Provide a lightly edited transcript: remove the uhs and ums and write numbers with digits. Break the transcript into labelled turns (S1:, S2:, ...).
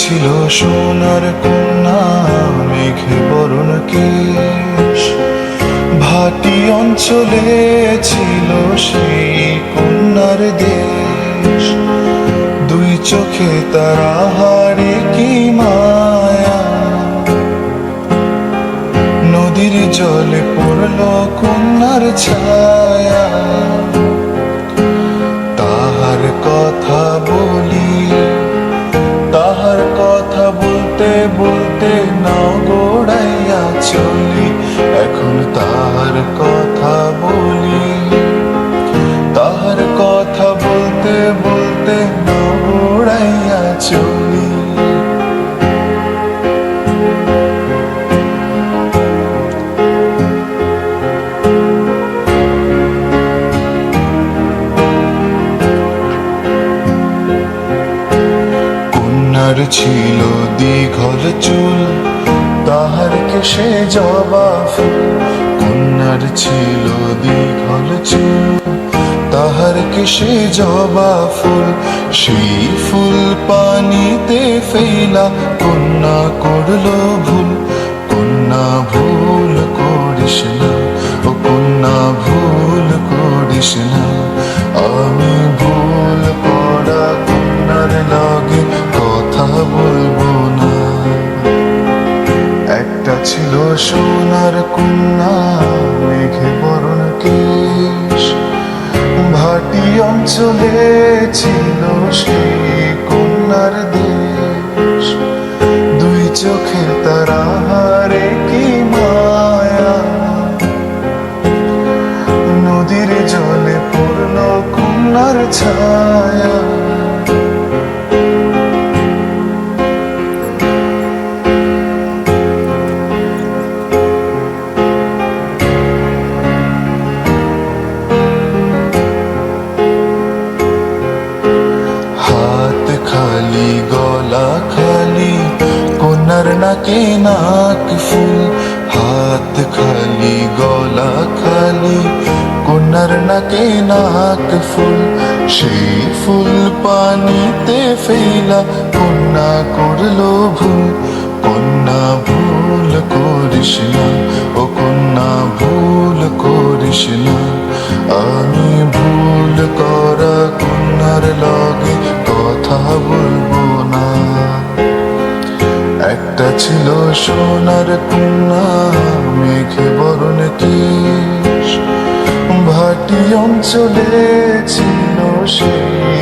S1: ছিল সোনার কন্যা, মেঘে বরণ কেশ। ভাটি অঞ্চলে ছিল সেই কন্যার দেশ। দুই চোখে তার আহারে কি মায়া, নদীর জলে পড়ল কন্যার ছায়া। তাহার কথা বলি, তাহার কথা বলতে বলতে নাও গোড়াইয়া চলি। এখন তাহার কথা বলি, তাহার কথা বলতে বলতে নাও গোড়াইয়া চলি। কন্যার ছিল দীঘল চুল, তাহার কেশে জবা ফুল। কন্যার ছিল দীঘল চুল, তাহার কেশে জবা ফুল। সেই ফুল পানিতে ফেলা কন্যা করল ভুল। কন্যা ভুল করিস না, ও কন্যা ভুল করিস না। আমি ভুল করা কন্যার লগে কথা বলবো না। একটা ছিল সোনার কন্যা, মেঘে বরণ কেশ। ভাটি অঞ্চলে ছিল সেই কন্যার দেশ। দুই চোখে তার আহারে কি মায়া, নদীর জলে পড়ল কন্যার ছায়া। হাত খালি গলা খালি, কন্যার নাকে নাক ফুল। হাত খালি গলা খালি, কন্যার নাকে নাক ফুল। সেই ফুল পানিতে ফেলা কন্যা করল ভুল। কন্যা ভুল করিস না, ও কন্যা ভুল করিস না। আমি ভুল করা কন্যার লগে কথা বলবো না। একটা ছিল সোনার কন্যা, মেঘে বরণ কেশ। ভাটি অঞ্চলে ছিল সেই